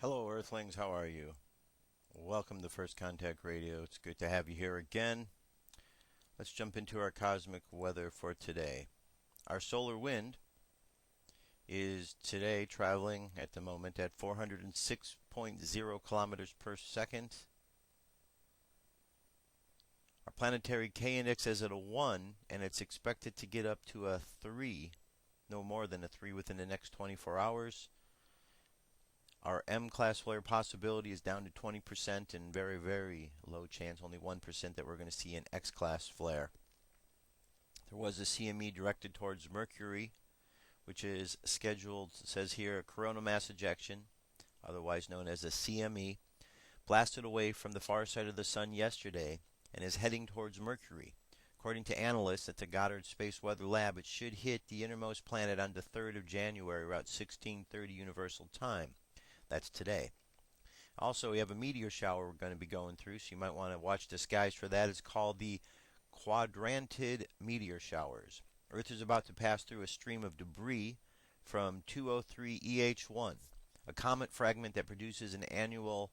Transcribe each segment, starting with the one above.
Hello, Earthlings. How are you? Welcome to First Contact Radio. It's good to have you here again. Let's jump into our cosmic weather for today. Our solar wind is today traveling at the moment at 406.0 kilometers per second. Our planetary K index is at a 1, and it's expected to get up to a 3, no more than a 3 within the next 24 hours. Our M-class flare possibility is down to 20% and very, very low chance, only 1% that we're going to see an X-class flare. There was a CME directed towards Mercury, which is scheduled, says here, a coronal mass ejection, otherwise known as a CME, blasted away from the far side of the Sun yesterday and is heading towards Mercury. According to analysts at the Goddard Space Weather Lab, it should hit the innermost planet on the 3rd of January, around 1630 Universal Time. That's today. Also, we have a meteor shower we're going to be going through, so you might want to watch the skies for that. It's called the quadrantid meteor showers. Earth is about to pass through a stream of debris from 203 EH1, a comet fragment that produces an annual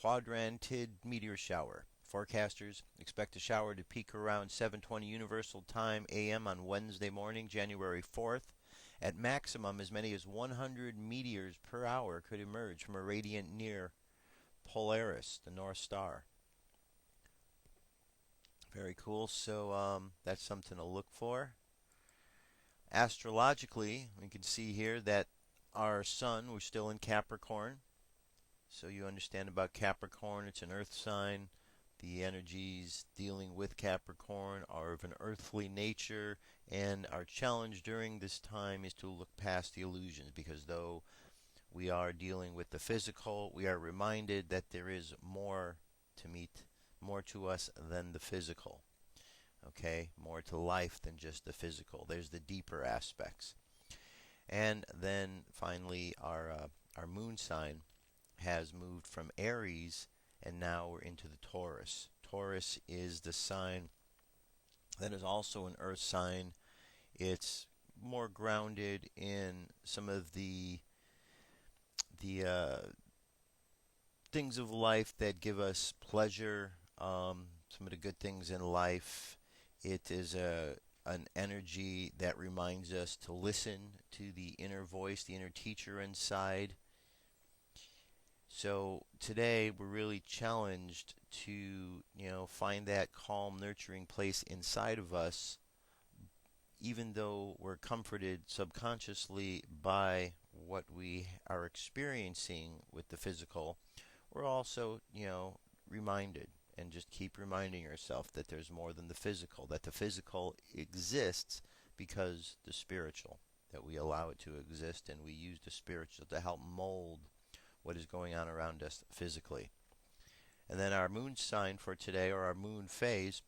quadrantid meteor shower. Forecasters expect the shower to peak around 7:20 Universal Time AM on Wednesday morning, January 4th. At maximum, as many as 100 meteors per hour could emerge from a radiant near Polaris, the North Star. Very cool. So that's something to look for. Astrologically, we can see here that our sun, we're still in Capricorn. So you understand about Capricorn, it's an earth sign. The energies dealing with Capricorn are of an earthly nature, and our challenge during this time is to look past the illusions, because though we are dealing with the physical, we are reminded that there is more to us than the physical. Okay, more to life than just the physical. There's the deeper aspects. And then finally, our moon sign has moved from Aries, and now we're into the Taurus. Taurus is the sign that is also an earth sign. It's more grounded in some of the things of life that give us pleasure, some of the good things in life. It is an energy that reminds us to listen to the inner voice, the inner teacher inside. So today we're really challenged to, find that calm, nurturing place inside of us, even though we're comforted subconsciously by what we are experiencing with the physical. We're also, reminded, and just keep reminding yourself that there's more than the physical, that the physical exists because the spiritual, that we allow it to exist, and we use the spiritual to help mold what is going on around us physically. And then our moon sign for today, or our moon phase,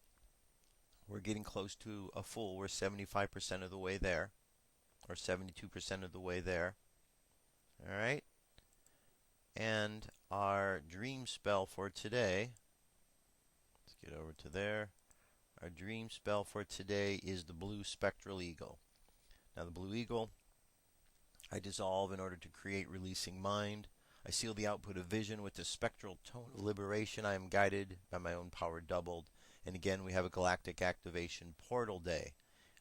we're getting close to a full. We're 75% of the way there, or 72% of the way there. All right. And our dream spell for today, let's get over to there. Our dream spell for today is the blue spectral eagle. Now the blue eagle, I dissolve in order to create releasing mind. I seal the output of vision with the spectral tone of liberation. I am guided by my own power doubled. And again, we have a galactic activation portal day.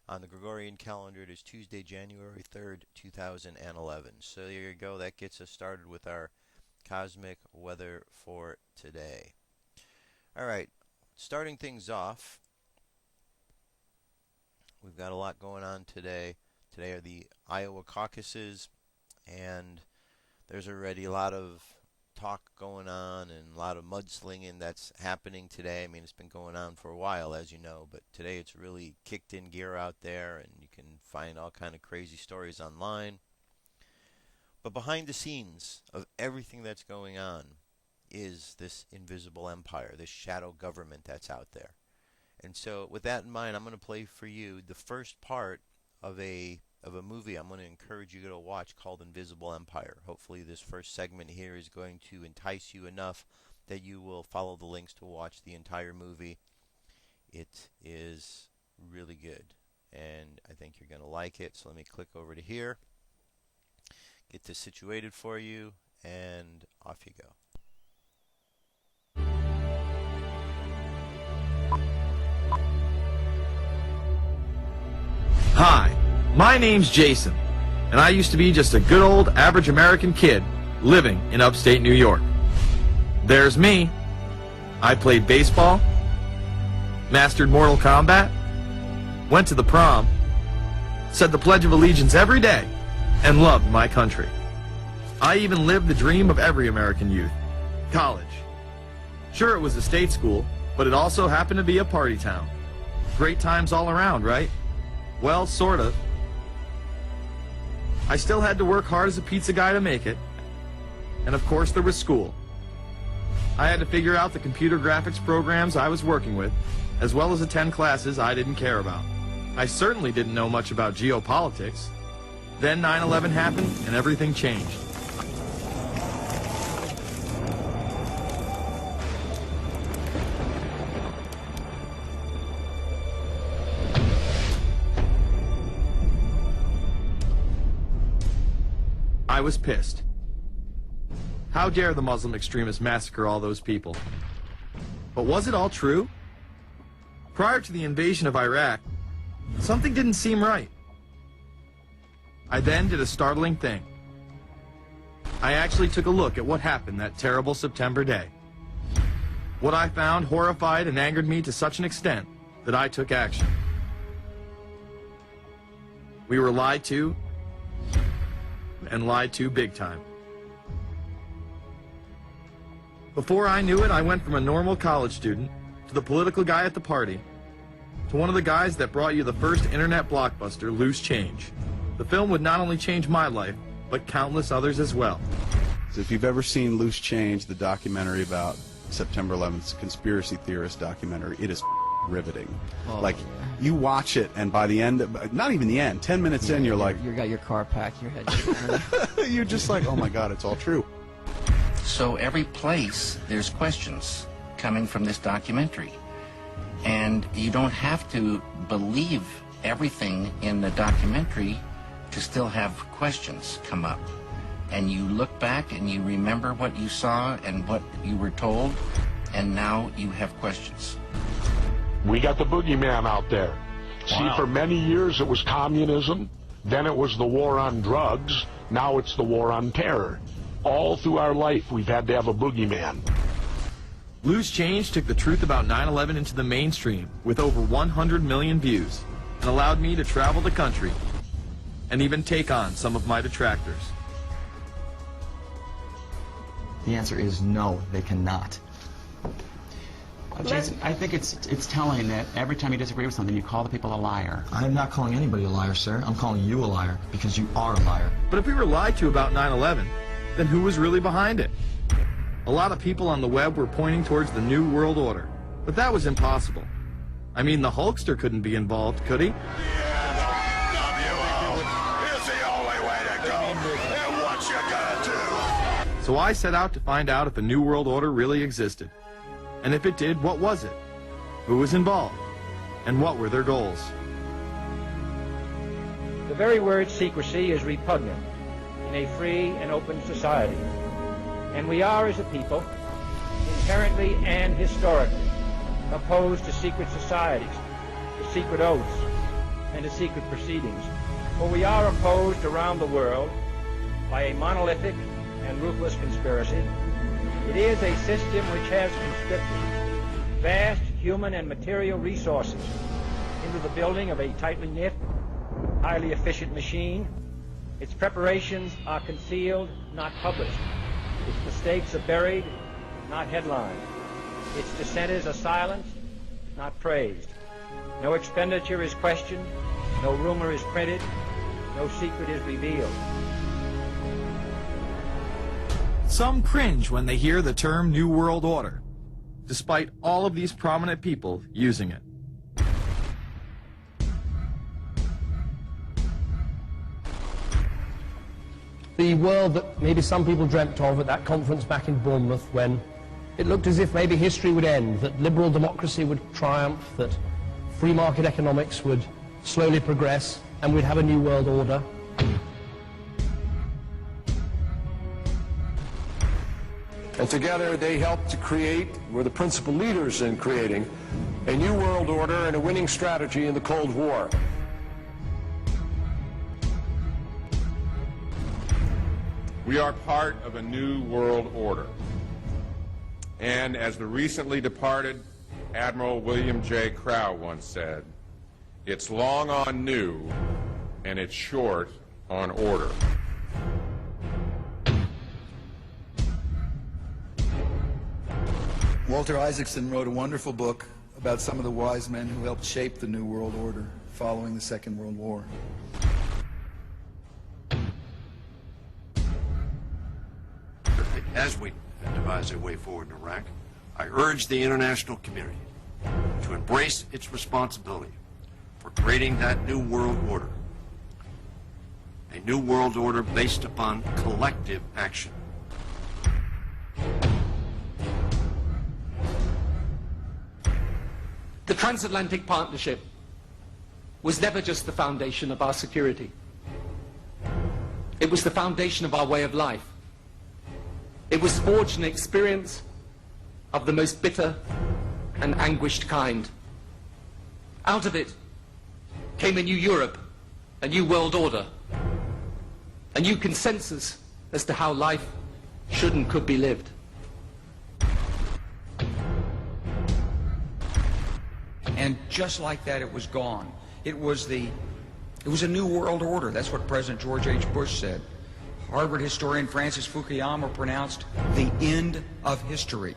On the Gregorian calendar, it is Tuesday, January 3rd, 2011. So there you go. That gets us started with our cosmic weather for today. All right. Starting things off, we've got a lot going on today. Today are the Iowa caucuses, and there's already a lot of talk going on and a lot of mudslinging that's happening today. I mean, it's been going on for a while, as you know, but today it's really kicked in gear out there, and you can find all kind of crazy stories online. But behind the scenes of everything that's going on is this invisible empire, this shadow government that's out there. And so with that in mind, I'm going to play for you the first part of a movie I'm going to encourage you to watch called Invisible Empire. Hopefully this first segment here is going to entice you enough that you will follow the links to watch the entire movie. It is really good, and I think you're going to like it. So let me click over to here, get this situated for you, and off you go. Hi, my name's Jason, and I used to be just a good old average American kid living in upstate New York. There's me. I played baseball, mastered Mortal Kombat, went to the prom, said the Pledge of Allegiance every day, and loved my country. I even lived the dream of every American youth, college. Sure, it was a state school, but it also happened to be a party town. Great times all around, right? Well, sort of. I still had to work hard as a pizza guy to make it. And of course there was school. I had to figure out the computer graphics programs I was working with, as well as attend classes I didn't care about. I certainly didn't know much about geopolitics. Then 9/11 happened and everything changed. I was pissed. How dare the Muslim extremists massacre all those people? But was it all true? Prior to the invasion of Iraq, something didn't seem right. I then did a startling thing. I actually took a look at what happened that terrible September day. What I found horrified and angered me to such an extent that I took action. We were lied to, and lied to big time. Before I knew it, I went from a normal college student to the political guy at the party to one of the guys that brought you the first internet blockbuster, Loose Change. The film would not only change my life, but countless others as well. So if you've ever seen Loose Change, the documentary about September 11th, conspiracy theorist documentary, it is riveting. Like, you watch it, and by the end, not even the end, 10 minutes in, you're like... You got your car packed, your head... You're just like, oh my God, it's all true. So every place, there's questions coming from this documentary. And you don't have to believe everything in the documentary to still have questions come up. And you look back and you remember what you saw and what you were told, and now you have questions. We got the boogeyman out there. Wow. See, for many years it was communism, then it was the war on drugs, now it's the war on terror. All through our life we've had to have a boogeyman. Loose Change took the truth about 9/11 into the mainstream with over 100 million views and allowed me to travel the country and even take on some of my detractors. The answer is no, they cannot. Jason, I think it's telling that every time you disagree with something, you call the people a liar. I'm not calling anybody a liar, sir. I'm calling you a liar because you are a liar. But if we were lied to about 9/11, then who was really behind it? A lot of people on the web were pointing towards the New World Order, but that was impossible. I mean, the Hulkster couldn't be involved, could he? So I set out to find out if a New World Order really existed. And if it did, what was it? Who was involved? And what were their goals? The very word secrecy is repugnant in a free and open society. And we are, as a people, inherently and historically opposed to secret societies, to secret oaths, and to secret proceedings. For we are opposed around the world by a monolithic and ruthless conspiracy. It is a system which has conscripted vast human and material resources into the building of a tightly knit, highly efficient machine. Its preparations are concealed, not published. Its mistakes are buried, not headlined. Its dissenters are silenced, not praised. No expenditure is questioned, no rumor is printed, no secret is revealed. Some cringe when they hear the term New World Order, despite all of these prominent people using it. The world that maybe some people dreamt of at that conference back in Bournemouth, when it looked as if maybe history would end, that liberal democracy would triumph, that free market economics would slowly progress, and we'd have a new world order. And together they helped to create, were the principal leaders in creating, a new world order and a winning strategy in the Cold War. We are part of a new world order. And as the recently departed Admiral William J. Crowe once said, it's long on new and it's short on order. Walter Isaacson wrote a wonderful book about some of the wise men who helped shape the New World Order following the Second World War. As we devise a way forward in Iraq, I urge the international community to embrace its responsibility for creating that new world order. A new world order based upon collective action. The transatlantic partnership was never just the foundation of our security. It was the foundation of our way of life. It was forged an experience of the most bitter and anguished kind. Out of it came a new Europe, a new world order, a new consensus as to how life should and could be lived. And just like that, it was gone. It was a new world order. That's what President George H. Bush said. Harvard historian Francis Fukuyama pronounced the end of history.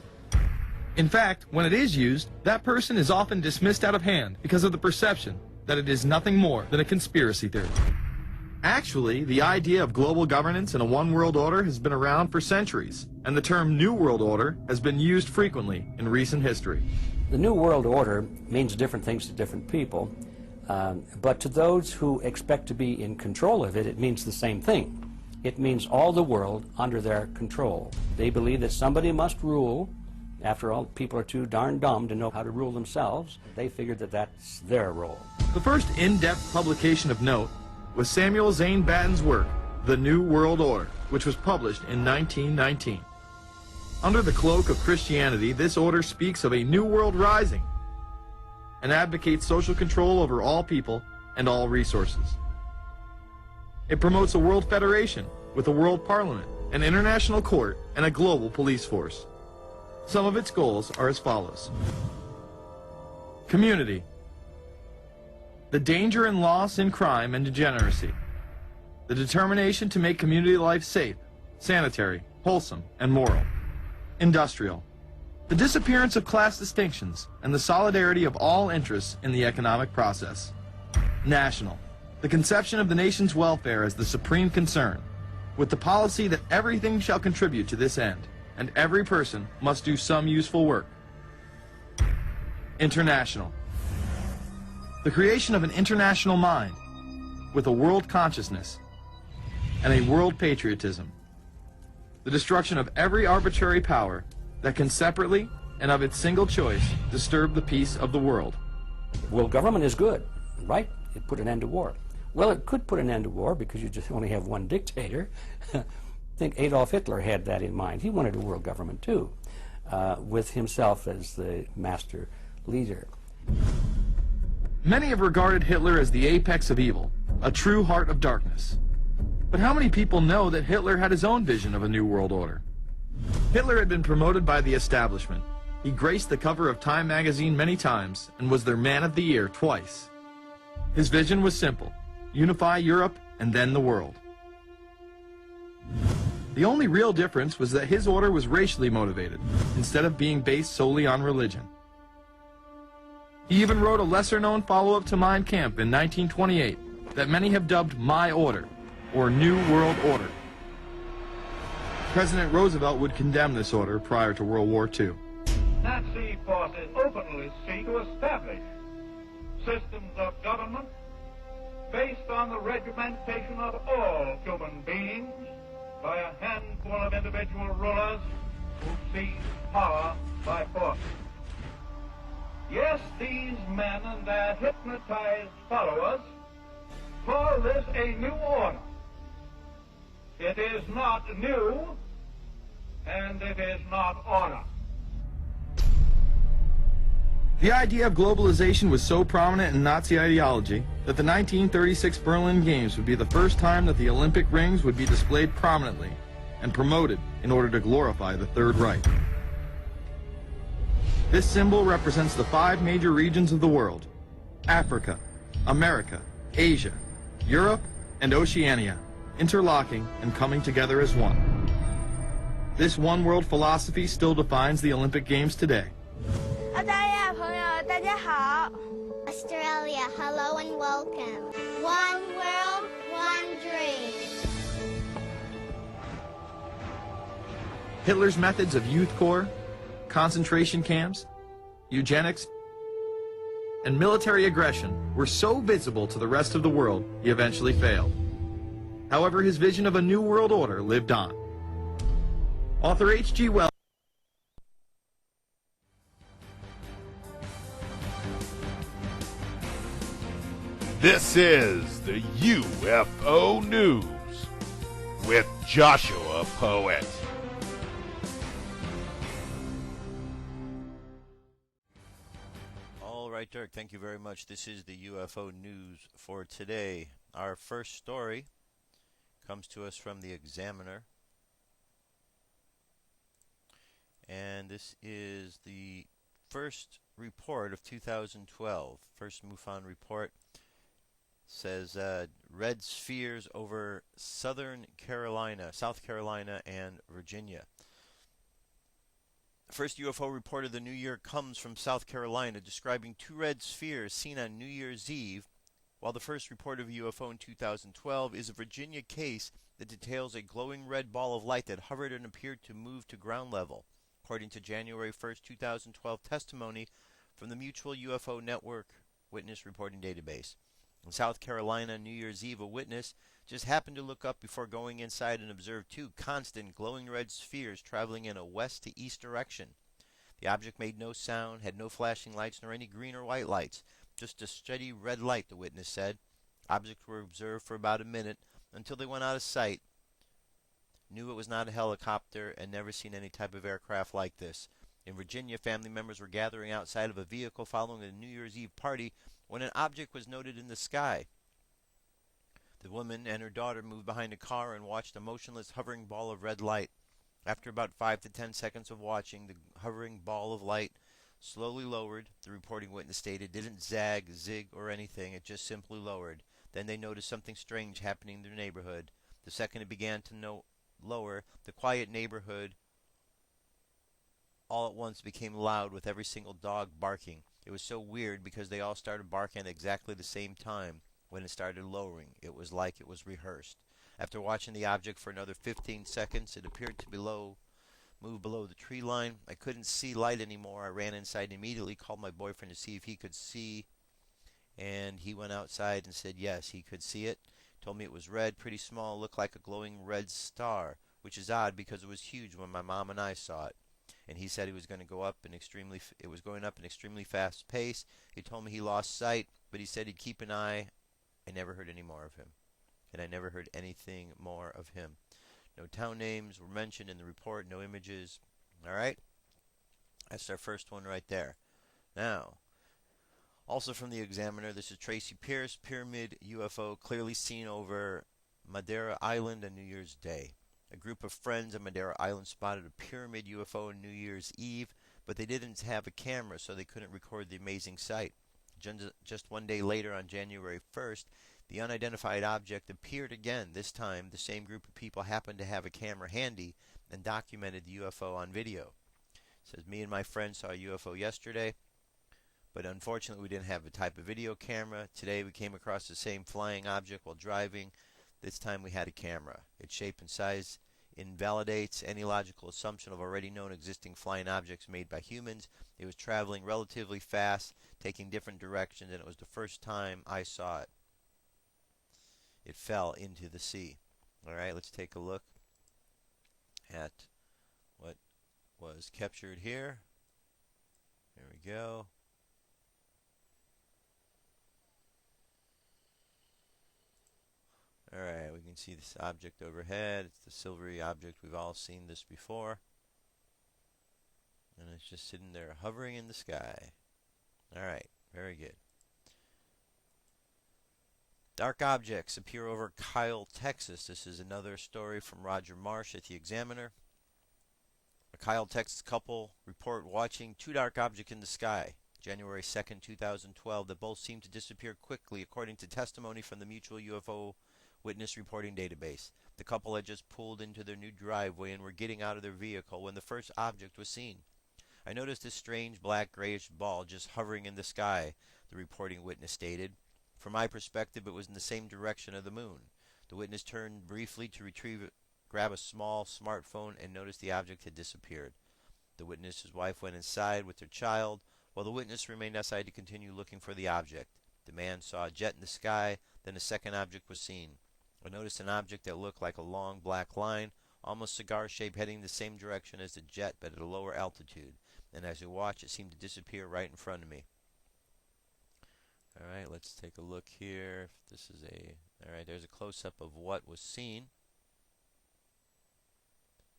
In fact, when it is used, that person is often dismissed out of hand because of the perception that it is nothing more than a conspiracy theory. Actually, the idea of global governance and a one world order has been around for centuries, and the term New World Order has been used frequently in recent history. The New World Order means different things to different people, but to those who expect to be in control of it, it means the same thing. It means all the world under their control. They believe that somebody must rule. After all, people are too darn dumb to know how to rule themselves. They figured that that's their role. The first in-depth publication of note was Samuel Zane Batten's work, The New World Order, which was published in 1919. Under the cloak of Christianity, this order speaks of a new world rising and advocates social control over all people and all resources. It promotes a world federation with a world parliament, an international court, and a global police force. Some of its goals are as follows. Community. The danger and loss in crime and degeneracy. The determination to make community life safe, sanitary, wholesome, and moral. Industrial. The disappearance of class distinctions and the solidarity of all interests in the economic process. National. The conception of the nation's welfare as the supreme concern, with the policy that everything shall contribute to this end, and every person must do some useful work. International. The creation of an international mind, with a world consciousness, and a world patriotism. The destruction of every arbitrary power that can separately and of its single choice disturb the peace of the world. World government is good, right? It put an end to war. Well, it could put an end to war because you just only have one dictator. I think Adolf Hitler had that in mind. He wanted a world government too, with himself as the master leader. Many have regarded Hitler as the apex of evil, a true heart of darkness. But how many people know that Hitler had his own vision of a new world order? Hitler had been promoted by the establishment. He graced the cover of Time magazine many times and was their Man of the Year twice. His vision was simple: unify Europe and then the world. The only real difference was that his order was racially motivated, instead of being based solely on religion. He even wrote a lesser-known follow-up to Mein Kampf in 1928 that many have dubbed My Order, or New World Order. President Roosevelt would condemn this order prior to World War II. Nazi forces openly seek to establish systems of government based on the regimentation of all human beings by a handful of individual rulers who seize power by force. Yes, these men and their hypnotized followers call this a new order. It is not new, and it is not order. The idea of globalization was so prominent in Nazi ideology that the 1936 Berlin Games would be the first time that the Olympic rings would be displayed prominently and promoted in order to glorify the Third Reich. This symbol represents the 5 major regions of the world: Africa, America, Asia, Europe, and Oceania, interlocking and coming together as one. This one world philosophy still defines the Olympic Games today. Australia, hello and welcome. One world, one dream. Hitler's methods of youth corps, concentration camps, eugenics, and military aggression were so visible to the rest of the world, he eventually failed. However, his vision of a new world order lived on. Author H.G. Wells This is the UFO News with Joshua Poet. All right, Dirk, thank you very much. This is the UFO News for today. Our first story comes to us from the Examiner. And this is the first report of 2012. First MUFON report says red spheres over South Carolina, and Virginia. The first UFO report of the new year comes from South Carolina, describing 2 red spheres seen on New Year's Eve, while the first report of a UFO in 2012 is a Virginia case that details a glowing red ball of light that hovered and appeared to move to ground level, according to January 1st, 2012 testimony from the Mutual UFO Network Witness Reporting Database. In South Carolina, New Year's Eve, a witness just happened to look up before going inside and observed 2 constant glowing red spheres traveling in a west to east direction. The object made no sound, had no flashing lights nor any green or white lights, just a steady red light, the witness said. Objects were observed for about a minute until they went out of sight. Knew it was not a helicopter and never seen any type of aircraft like this. In Virginia, family members were gathering outside of a vehicle following a New Year's Eve party when an object was noted in the sky. The woman and her daughter moved behind a car and watched a motionless hovering ball of red light. After about 5 to 10 seconds of watching, the hovering ball of light slowly lowered, the reporting witness stated. Didn't zag, zig, or anything, it just simply lowered. Then they noticed something strange happening in their neighborhood. The second it began to lower, the quiet neighborhood all at once became loud with every single dog barking. It was so weird because they all started barking at exactly the same time when it started lowering. It was like it was rehearsed. After watching the object for another 15 seconds, it appeared to move below the tree line. I couldn't see light anymore. I ran inside and immediately called my boyfriend to see if he could see, and he went outside and said yes, he could see it. Told me it was red, pretty small, looked like a glowing red star, which is odd because it was huge when my mom and I saw it. And he said it was going to go up in it was going up an extremely fast pace. He told me he lost sight, but he said he'd keep an eye. I never heard any more of him. And I never heard anything more of him. No town names were mentioned in the report, no images. All right? That's our first one right there. Now, also from the Examiner, this is Tracy Pierce, Pyramid UFO clearly seen over Madeira Island on New Year's Day. A group of friends on Madeira Island spotted a pyramid UFO on New Year's Eve, but they didn't have a camera, so they couldn't record the amazing sight. Just one day later, on January 1st, the unidentified object appeared again. This time, the same group of people happened to have a camera handy and documented the UFO on video. It says, me and my friend saw a UFO yesterday, but unfortunately we didn't have a type of video camera. Today we came across the same flying object while driving. This time we had a camera. Its shape and size invalidates any logical assumption of already known existing flying objects made by humans. It was traveling relatively fast, taking different directions, and it was the first time I saw it. It fell into the sea. All right, let's take a look at what was captured here. There we go. Alright, we can see this object overhead. It's the silvery object. We've all seen this before. And it's just sitting there hovering in the sky. Alright, very good. Dark objects appear over Kyle, Texas. This is another story from Roger Marsh at the Examiner. A Kyle, Texas couple report watching two dark objects in the sky, January 2nd, 2012, that both seem to disappear quickly, according to testimony from the Mutual UFO Witness Reporting Database. The couple had just pulled into their new driveway and were getting out of their vehicle when the first object was seen. I noticed this strange black grayish ball just hovering in the sky, the reporting witness stated. From my perspective, it was in the same direction of the moon. The witness turned briefly to grab a small smartphone and noticed the object had disappeared. The witness's wife went inside with their child, while the witness remained outside to continue looking for the object. The man saw a jet in the sky, then a second object was seen. I noticed an object that looked like a long black line, almost cigar-shaped, heading the same direction as the jet, but at a lower altitude. And as we watched, it seemed to disappear right in front of me. Alright, let's take a look here. This is alright, there's a close-up of what was seen.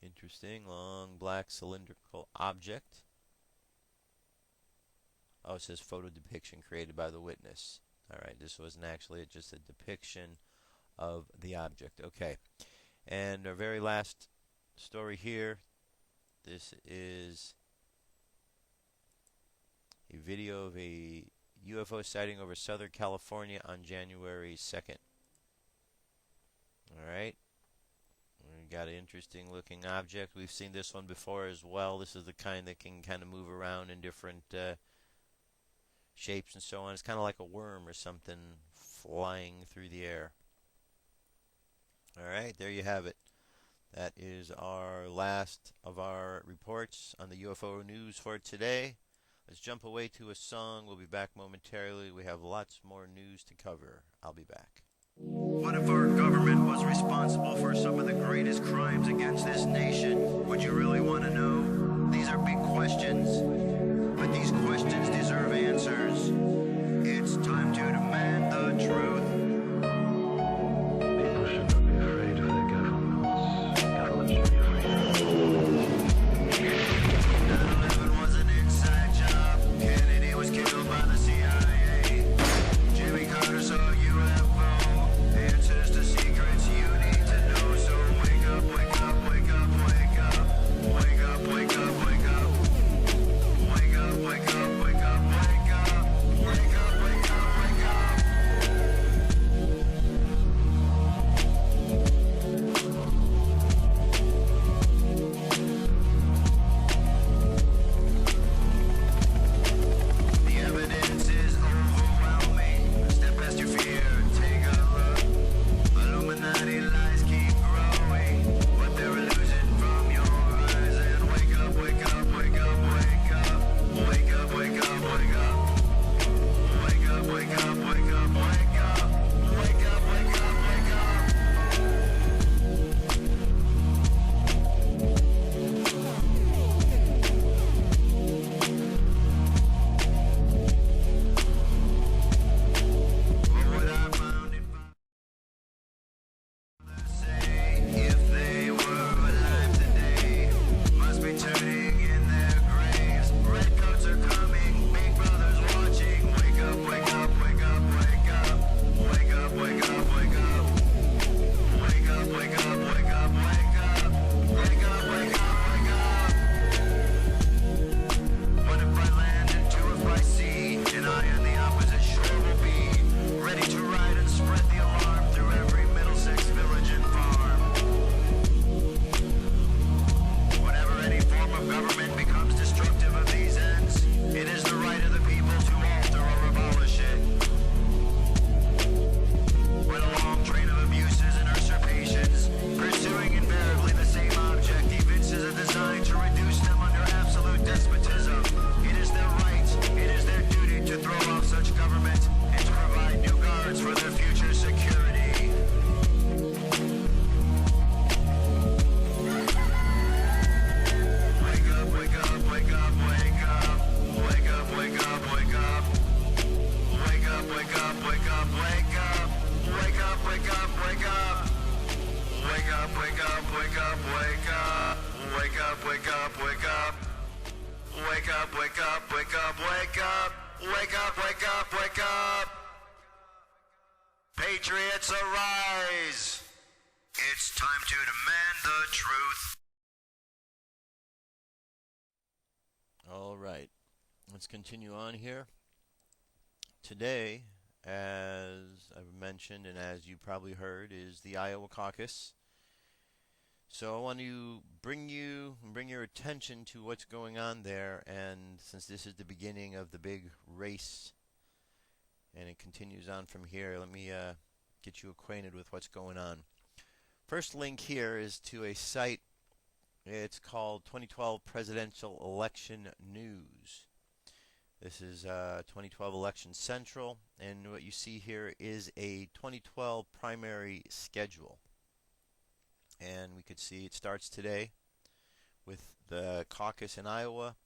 Interesting, long black cylindrical object. Oh, it says photo depiction created by the witness. Alright, this wasn't actually just a depiction of the object. Okay, and our very last story here. This is a video of a UFO sighting over Southern California on January 2nd. Alright, we got an interesting looking object. We've seen this one before as well. This is the kind that can kind of move around in different shapes and so on. It's kind of like a worm or something flying through the air. Alright, there you have it. That is our last of our reports on the UFO news for today. Let's jump away to a song. We'll be back momentarily. We have lots more news to cover. I'll be back. What if our government was responsible for some of the greatest crimes against this nation? Would you really want to know? These are big questions, but these questions deserve answers. It's time to demand the truth. People shouldn't be afraid of their governments. Governments should be afraid of 9/11 was an inside job. Kennedy was killed by the CIA. Jimmy Carter saw UFO. Answers to secrets you need to know. So wake up, wake up, wake up, wake up. Wake up, wake up, wake up. Wake up, wake up, wake up, wake up. Wake up, wake up, wake up. Patriots arise. It's time to demand the truth. All right. Let's continue on here. Today, as I've mentioned and as you probably heard, is the Iowa caucus. So I want to bring your attention to what's going on there, and since this is the beginning of the big race and it continues on from here, let me get you acquainted with what's going on. First link here is to a site. It's called 2012 Presidential Election News. This is 2012 Election Central, and what you see here is a 2012 primary schedule. And we could see it starts today with the caucus in Iowa,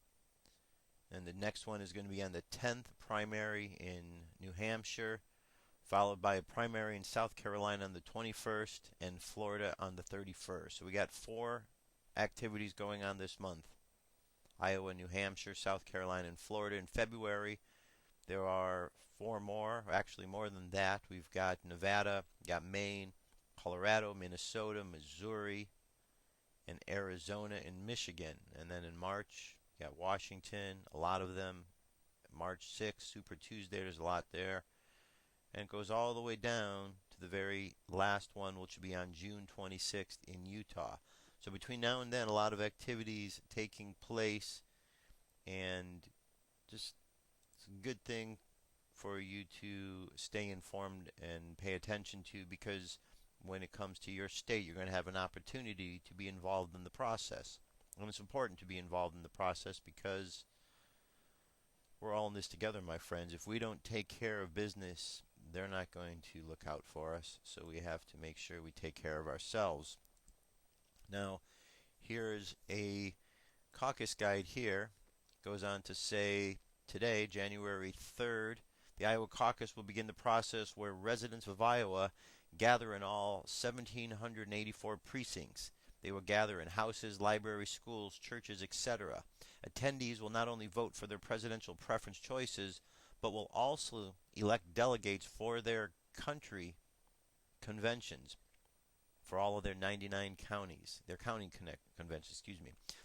and the next one is going to be on the 10th primary in New Hampshire, followed by a primary in South Carolina on the 21st and Florida on the 31st. So we got 4 activities going on this month. Iowa, New Hampshire, South Carolina, and Florida. In February, there are 4 more, actually more than that. We've got Nevada, got Maine, Colorado, Minnesota, Missouri, and Arizona and Michigan. And then in March, you got Washington, a lot of them. March 6th, Super Tuesday, there's a lot there. And it goes all the way down to the very last one, which will be on June 26th in Utah. So between now and then, a lot of activities taking place, and just it's a good thing for you to stay informed and pay attention to, because when it comes to your state, you're going to have an opportunity to be involved in the process. And it's important to be involved in the process because we're all in this together, my friends. If we don't take care of business, they're not going to look out for us. So we have to make sure we take care of ourselves. Now, here's a caucus guide here. Goes on to say today, January 3rd, the Iowa caucus will begin the process where residents of Iowa gather in all 1,784 precincts. They will gather in houses, libraries, schools, churches, etc. Attendees will not only vote for their presidential preference choices, but will also elect delegates for their country conventions, for all of their 99 counties, their county conventions,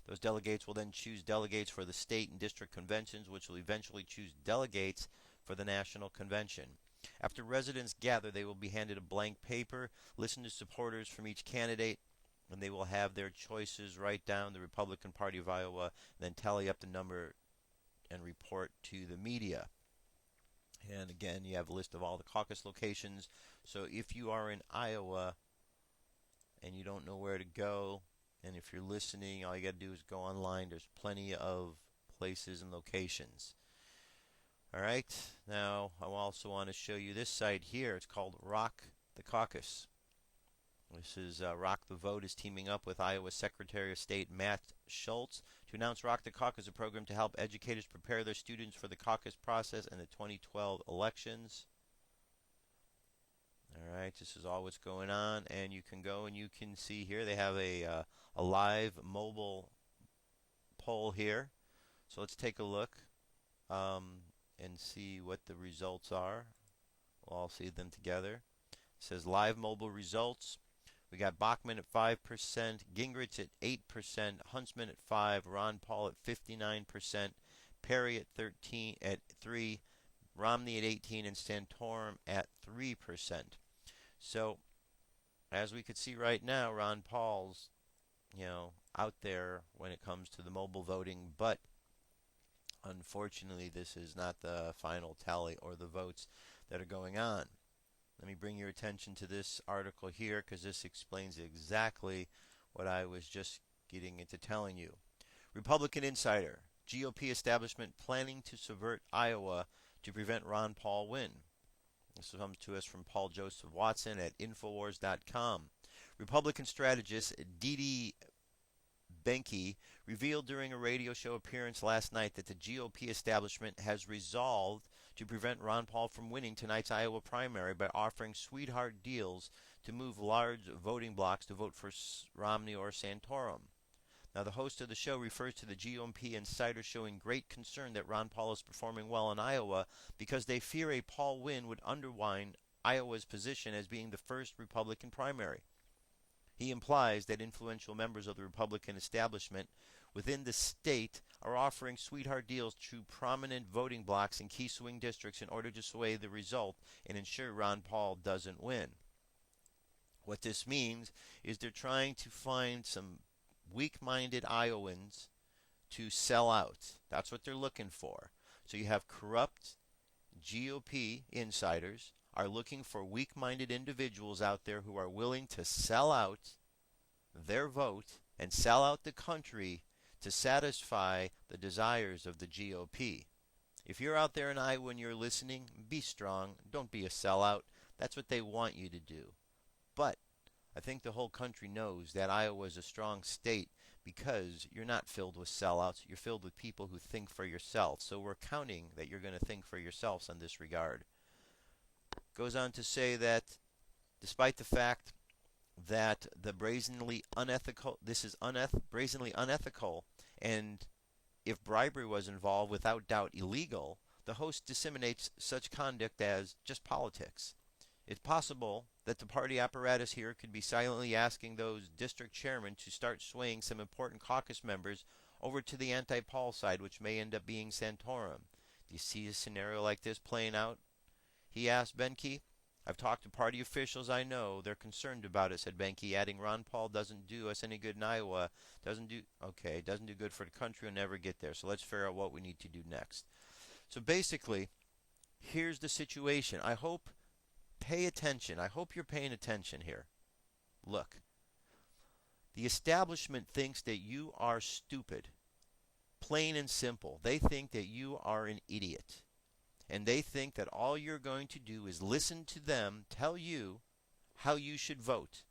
Those delegates will then choose delegates for the state and district conventions, which will eventually choose delegates for the national convention. After residents gather, they will be handed a blank paper, listen to supporters from each candidate, and they will have their choices write down the Republican Party of Iowa, then tally up the number and report to the media. And again, you have a list of all the caucus locations. So if you are in Iowa and you don't know where to go, and if you're listening, all you got to do is go online. There's plenty of places and locations. All right, now I also want to show you this site here. It's called Rock the Caucus. This is Rock the Vote is teaming up with Iowa Secretary of State Matt Schultz to announce Rock the Caucus, a program to help educators prepare their students for the caucus process and the 2012 elections. All right, this is all what's going on, and you can go and you can see here they have a live mobile poll here. So let's take a look and see what the results are. We'll all see them together. It says live mobile results. We got Bachmann at 5%, Gingrich at 8%, Huntsman at 5%, Ron Paul at 59%, Perry at 3%, Romney at 18%, and Santorum at 3%. So, as we could see right now, Ron Paul's, out there when it comes to the mobile voting, but unfortunately, this is not the final tally or the votes that are going on. Let me bring your attention to this article here, because this explains exactly what I was just getting into telling you. Republican Insider, GOP establishment planning to subvert Iowa to prevent Ron Paul win. This comes to us from Paul Joseph Watson at Infowars.com. Republican strategist Didi Benke revealed during a radio show appearance last night that the GOP establishment has resolved to prevent Ron Paul from winning tonight's Iowa primary by offering sweetheart deals to move large voting blocks to vote for Romney or Santorum. Now, the host of the show refers to the GOP Insiders showing great concern that Ron Paul is performing well in Iowa because they fear a Paul win would undermine Iowa's position as being the first Republican primary. He implies that influential members of the Republican establishment within the state are offering sweetheart deals to prominent voting blocs in key swing districts in order to sway the result and ensure Ron Paul doesn't win. What this means is they're trying to find some weak-minded Iowans to sell out. That's what they're looking for. So you have corrupt GOP insiders are looking for weak-minded individuals out there who are willing to sell out their vote and sell out the country to satisfy the desires of the GOP. If you're out there in Iowa and you're listening, be strong. Don't be a sellout. That's what they want you to do. But I think the whole country knows that Iowa is a strong state because you're not filled with sellouts. You're filled with people who think for yourself. So we're counting that you're going to think for yourselves in this regard. Goes on to say that despite the fact that the brazenly unethical, brazenly unethical, and if bribery was involved, without doubt illegal, the host disseminates such conduct as just politics. It's possible that the party apparatus here could be silently asking those district chairmen to start swaying some important caucus members over to the anti-Paul side, which may end up being Santorum. Do you see a scenario like this playing out? He asked Benke. I've talked to party officials I know. They're concerned about it, said Benke, adding Ron Paul doesn't do us any good in Iowa. Doesn't do good for the country. We'll never get there. So let's figure out what we need to do next. So basically, here's the situation. Pay attention. I hope you're paying attention here. Look, the establishment thinks that you are stupid. Plain and simple. They think that you are an idiot. And they think that all you're going to do is listen to them tell you how you should vote.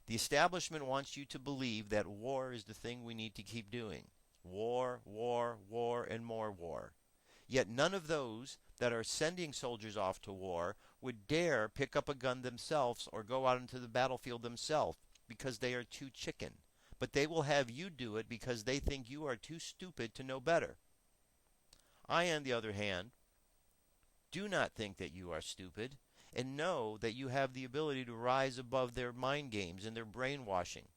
The establishment wants you to believe that war is the thing we need to keep doing. War, war, war, and more war. Yet none of those that are sending soldiers off to war would dare pick up a gun themselves or go out into the battlefield themselves because they are too chicken. But they will have you do it because they think you are too stupid to know better. I, on the other hand, do not think that you are stupid and know that you have the ability to rise above their mind games and their brainwashing.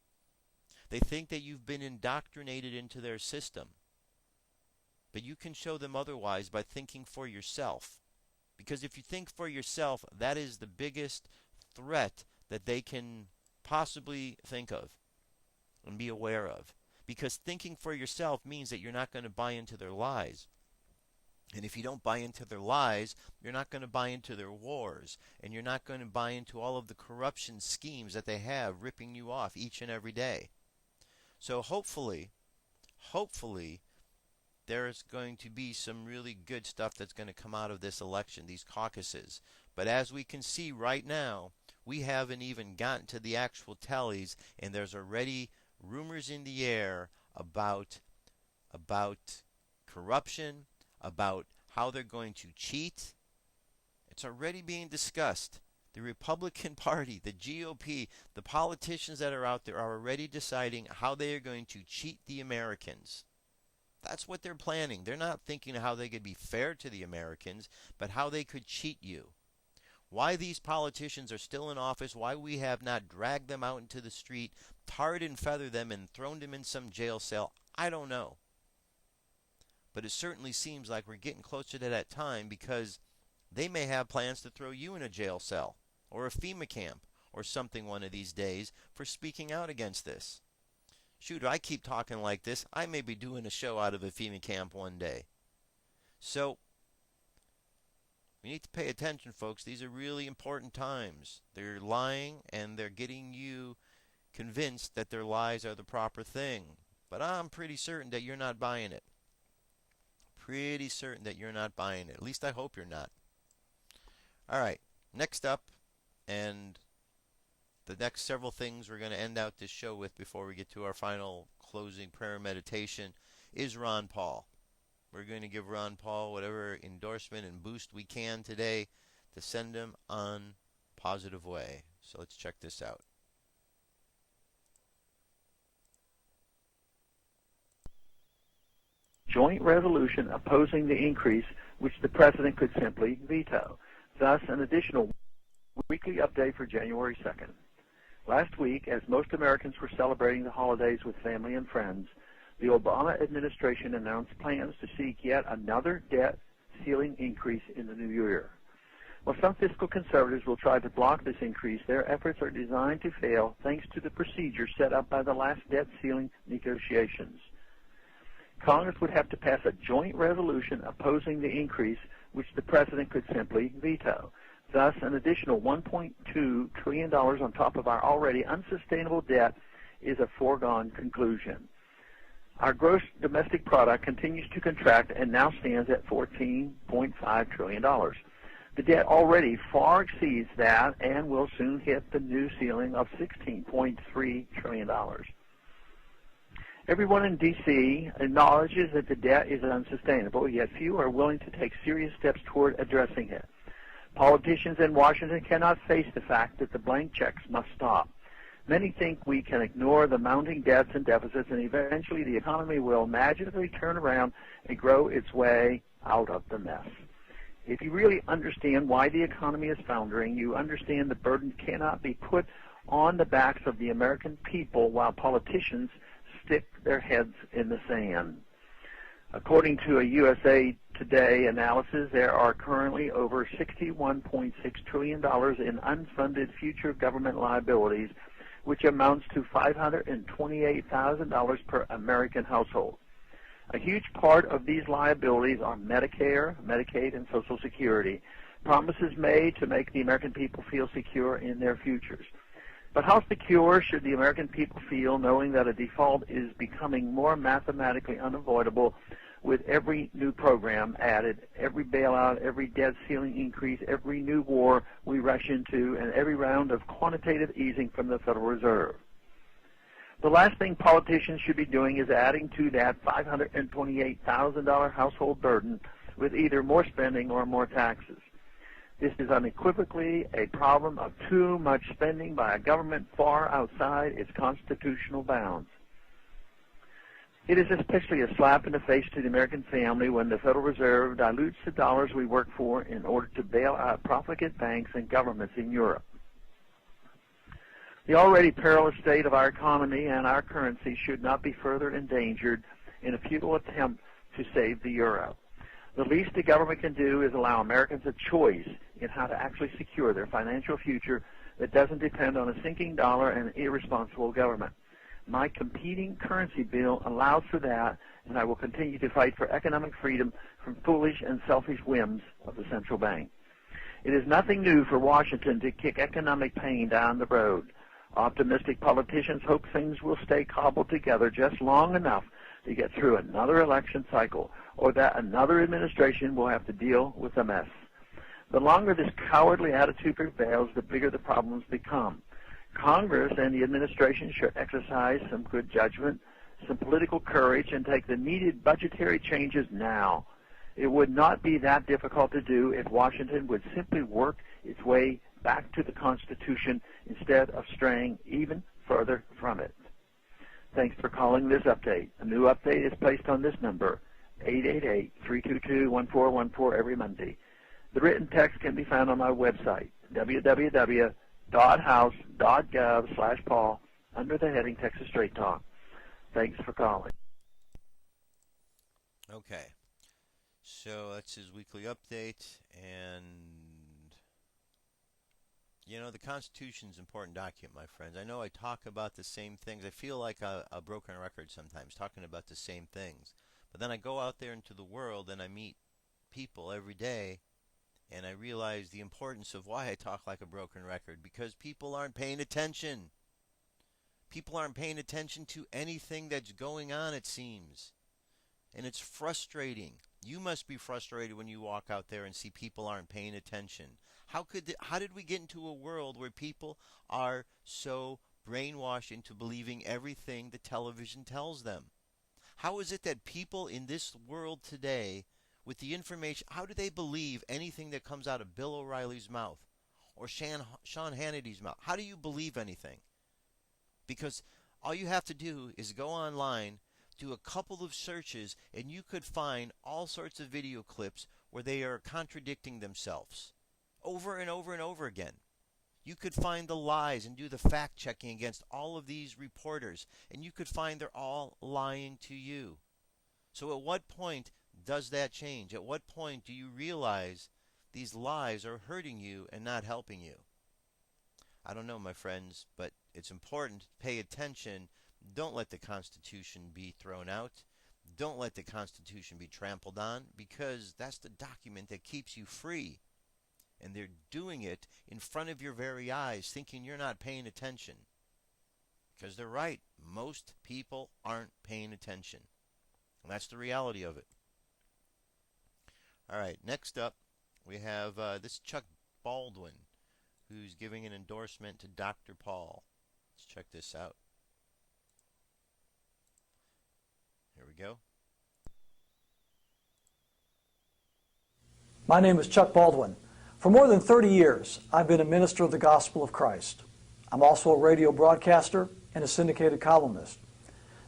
They think that you've been indoctrinated into their system. But you can show them otherwise by thinking for yourself. Because if you think for yourself, that is the biggest threat that they can possibly think of and be aware of. Because thinking for yourself means that you're not going to buy into their lies. And if you don't buy into their lies, you're not going to buy into their wars. And you're not going to buy into all of the corruption schemes that they have ripping you off each and every day. So hopefully, there's going to be some really good stuff that's going to come out of this election, these caucuses. But as we can see right now, we haven't even gotten to the actual tallies, and there's already rumors in the air about corruption, about how they're going to cheat. It's already being discussed. The Republican Party, the GOP, the politicians that are out there are already deciding how they are going to cheat the Americans. That's what they're planning. They're not thinking how they could be fair to the Americans, but how they could cheat you. Why these politicians are still in office, why we have not dragged them out into the street, tarred and feathered them, and thrown them in some jail cell, I don't know. But it certainly seems like we're getting closer to that time because they may have plans to throw you in a jail cell or a FEMA camp or something one of these days for speaking out against this. Shoot, if I keep talking like this, I may be doing a show out of a FEMA camp one day. So, we need to pay attention, folks. These are really important times. They're lying, and they're getting you convinced that their lies are the proper thing. But I'm pretty certain that you're not buying it. Pretty certain that you're not buying it. At least I hope you're not. All right, next up, and the next several things we're going to end out this show with before we get to our final closing prayer meditation is Ron Paul. We're going to give Ron Paul whatever endorsement and boost we can today to send him on a positive way. So let's check this out. joint resolution opposing the increase, which the President could simply veto. Thus, an additional weekly update for January 2nd. Last week, as most Americans were celebrating the holidays with family and friends, the Obama administration announced plans to seek yet another debt ceiling increase in the new year. While some fiscal conservatives will try to block this increase, their efforts are designed to fail thanks to the procedure set up by the last debt ceiling negotiations. Congress would have to pass a joint resolution opposing the increase, which the President could simply veto. Thus, an additional $1.2 trillion on top of our already unsustainable debt is a foregone conclusion. Our gross domestic product continues to contract and now stands at $14.5 trillion. The debt already far exceeds that and will soon hit the new ceiling of $16.3 trillion. Everyone in D.C. acknowledges that the debt is unsustainable, yet few are willing to take serious steps toward addressing it. Politicians in Washington cannot face the fact that the blank checks must stop. Many think we can ignore the mounting debts and deficits, and eventually the economy will magically turn around and grow its way out of the mess. If you really understand why the economy is foundering, you understand the burden cannot be put on the backs of the American people while politicians stick their heads in the sand. According to a USA Today analysis, there are currently over $61.6 trillion in unfunded future government liabilities, which amounts to $528,000 per American household. A huge part of these liabilities are Medicare, Medicaid, and Social Security, promises made to make the American people feel secure in their futures. But how secure should the American people feel knowing that a default is becoming more mathematically unavoidable with every new program added, every bailout, every debt ceiling increase, every new war we rush into, and every round of quantitative easing from the Federal Reserve? The last thing politicians should be doing is adding to that $528,000 household burden with either more spending or more taxes. This is unequivocally a problem of too much spending by a government far outside its constitutional bounds. It is especially a slap in the face to the American family when the Federal Reserve dilutes the dollars we work for in order to bail out profligate banks and governments in Europe. The already perilous state of our economy and our currency should not be further endangered in a futile attempt to save the euro. The least the government can do is allow Americans a choice in how to actually secure their financial future that doesn't depend on a sinking dollar and irresponsible government. My competing currency bill allows for that, and I will continue to fight for economic freedom from foolish and selfish whims of the central bank. It is nothing new for Washington to kick economic pain down the road. Optimistic politicians hope things will stay cobbled together just long enough to get through another election cycle, or that another administration will have to deal with the mess. The longer this cowardly attitude prevails, the bigger the problems become. Congress and the administration should exercise some good judgment, some political courage, and take the needed budgetary changes now. It would not be that difficult to do if Washington would simply work its way back to the Constitution instead of straying even further from it. Thanks for calling this update. A new update is placed on this number, 888-322-1414, every Monday. The written text can be found on my website, www.house.gov/Paul, under the heading Texas Straight Talk. Thanks for calling. Okay, so that's his weekly update, and you know, the Constitution's an important document, my friends. I know I talk about the same things. I feel like a broken record sometimes, talking about the same things. But then I go out there into the world and I meet people every day, and I realize the importance of why I talk like a broken record, because people aren't paying attention. People aren't paying attention to anything that's going on, it seems. And it's frustrating. You must be frustrated when you walk out there and see people aren't paying attention. How did we get into a world where people are so brainwashed into believing everything the television tells them? How is it that people in this world today, with the information, how do they believe anything that comes out of Bill O'Reilly's mouth or Sean Hannity's mouth? How do you believe anything? Because all you have to do is go online do a couple of searches, and you could find all sorts of video clips where they are contradicting themselves over and over and over again. You could find the lies and do the fact checking against all of these reporters, and you could find they're all lying to you. So at what point does that change? At what point do you realize these lies are hurting you and not helping you? I don't know, my friends, but it's important to pay attention. Don't let the Constitution be thrown out. Don't let the Constitution be trampled on, because that's the document that keeps you free. And they're doing it in front of your very eyes, thinking you're not paying attention. Because they're right. Most people aren't paying attention. And that's the reality of it. All right, next up, we have this Chuck Baldwin, who's giving an endorsement to Dr. Paul. Let's check this out. Here we go. My name is Chuck Baldwin. For more than 30 years, I've been a minister of the gospel of Christ. I'm also a radio broadcaster and a syndicated columnist.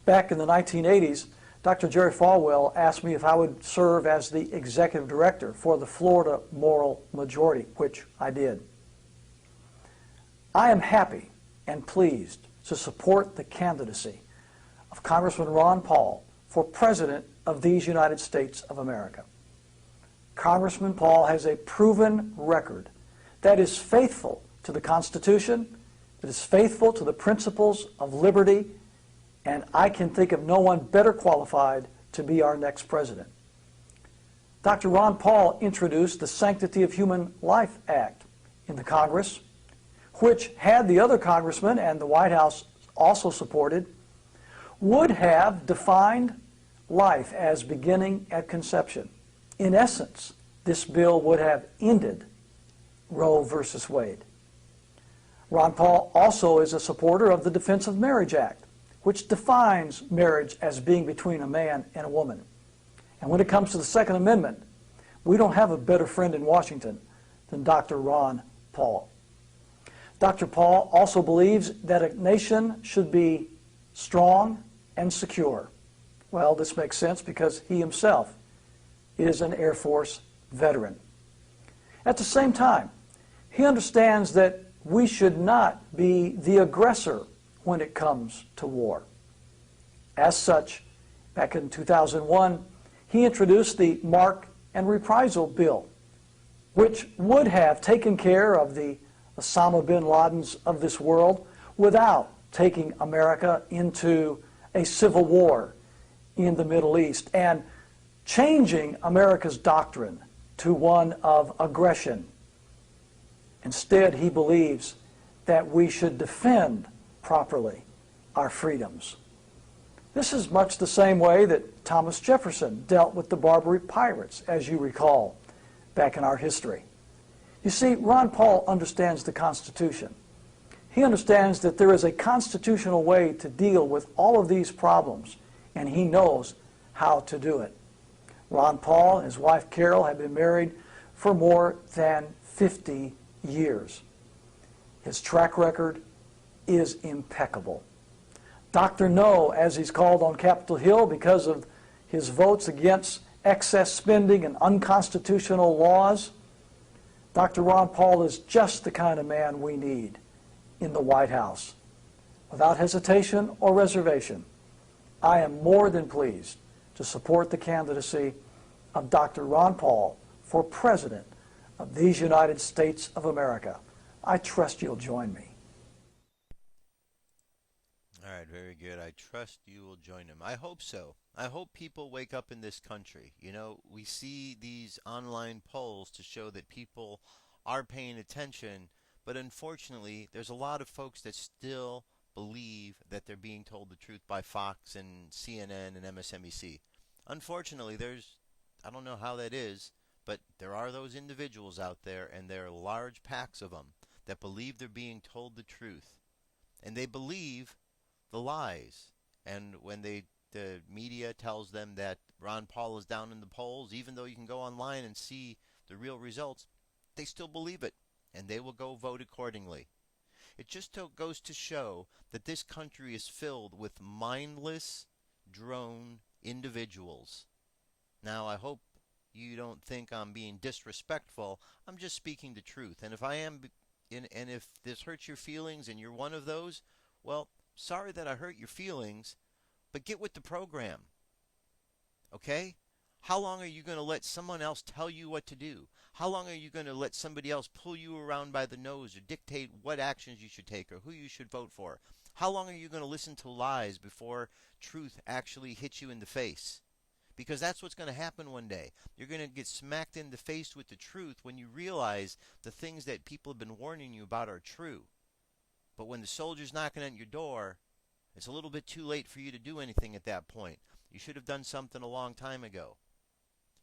Back in the 1980s, Dr. Jerry Falwell asked me if I would serve as the executive director for the Florida Moral Majority, which I did. I am happy and pleased to support the candidacy of Congressman Ron Paul for President of these United States of America. Congressman Paul has a proven record that is faithful to the Constitution, that is faithful to the principles of liberty, and I can think of no one better qualified to be our next president. Dr. Ron Paul introduced the Sanctity of Human Life Act in the Congress, which, had the other congressmen and the White House also supported, would have defined life as beginning at conception. In essence, this bill would have ended Roe versus Wade. Ron Paul also is a supporter of the Defense of Marriage Act, which defines marriage as being between a man and a woman. And when it comes to the Second Amendment, we don't have a better friend in Washington than Dr. Ron Paul. Dr. Paul also believes that a nation should be strong and secure. Well, this makes sense because he himself is an Air Force veteran. At the same time, he understands that we should not be the aggressor when it comes to war. As such, back in 2001, he introduced the Mark and Reprisal Bill, which would have taken care of the Osama bin Ladens of this world without taking America into a civil war in the Middle East and changing America's doctrine to one of aggression. Instead, he believes that we should defend properly our freedoms. This is much the same way that Thomas Jefferson dealt with the Barbary pirates, as you recall, back in our history. You see, Ron Paul understands the Constitution. He understands that there is a constitutional way to deal with all of these problems, and he knows how to do it. Ron Paul and his wife Carol have been married for more than 50 years. His track record is impeccable. Dr. No, as he's called on Capitol Hill because of his votes against excess spending and unconstitutional laws, Dr. Ron Paul is just the kind of man we need in the White House. Without hesitation or reservation, I am more than pleased to support the candidacy of Dr. Ron Paul for President of these United States of America. I trust you'll join me. All right, very good. I trust you will join him. I hope so. I hope people wake up in this country. You know, we see these online polls to show that people are paying attention, but unfortunately, there's a lot of folks that still believe that they're being told the truth by Fox and CNN and MSNBC. Unfortunately, I don't know how that is, but there are those individuals out there, and there are large packs of them that believe they're being told the truth. And they believe the lies. And when the media tells them that Ron Paul is down in the polls, even though you can go online and see the real results, they still believe it, and they will go vote accordingly. It just goes to show that this country is filled with mindless, drone individuals. Now, I hope you don't think I'm being disrespectful. I'm just speaking the truth. And if I am, and if this hurts your feelings and you're one of those, well, sorry that I hurt your feelings, but get with the program. Okay? How long are you going to let someone else tell you what to do? How long are you going to let somebody else pull you around by the nose or dictate what actions you should take or who you should vote for? How long are you going to listen to lies before truth actually hits you in the face? Because that's what's going to happen one day. You're going to get smacked in the face with the truth when you realize the things that people have been warning you about are true. But when the soldier's knocking at your door, it's a little bit too late for you to do anything at that point. You should have done something a long time ago.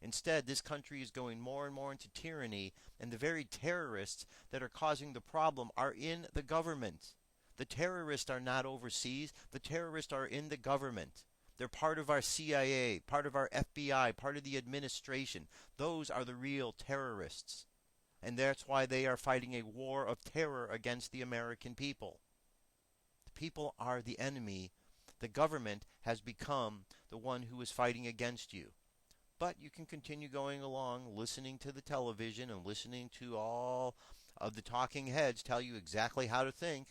Instead, this country is going more and more into tyranny, and the very terrorists that are causing the problem are in the government. The terrorists are not overseas. The terrorists are in the government. They're part of our CIA, part of our FBI, part of the administration. Those are the real terrorists. And that's why they are fighting a war of terror against the American people. The people are the enemy. The government has become the one who is fighting against you. But you can continue going along, listening to the television and listening to all of the talking heads tell you exactly how to think.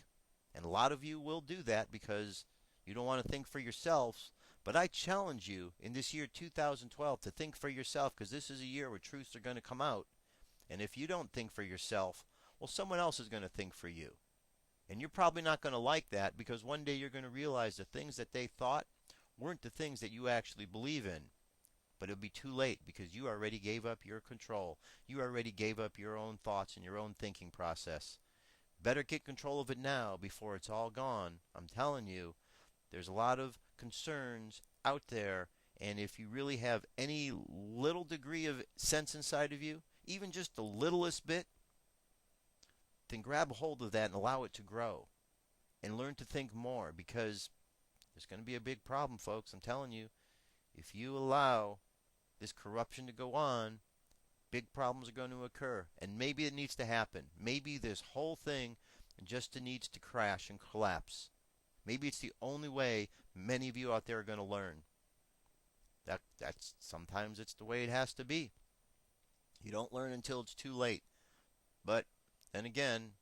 And a lot of you will do that because you don't want to think for yourselves. But I challenge you in this year 2012 to think for yourself, because this is a year where truths are going to come out. And if you don't think for yourself, well, someone else is going to think for you. And you're probably not going to like that, because one day you're going to realize the things that they thought weren't the things that you actually believe in. But it'll be too late, because you already gave up your control. You already gave up your own thoughts and your own thinking process. Better get control of it now before it's all gone. I'm telling you, there's a lot of concerns out there, and if you really have any little degree of sense inside of you, even just the littlest bit, then grab a hold of that and allow it to grow and learn to think more, because there's going to be a big problem, folks. I'm telling you, if you allow this corruption to go on, big problems are going to occur. And maybe it needs to happen. Maybe this whole thing just needs to crash and collapse. Maybe it's the only way many of you out there are going to learn. That's sometimes it's the way it has to be. You don't learn until it's too late. But then again,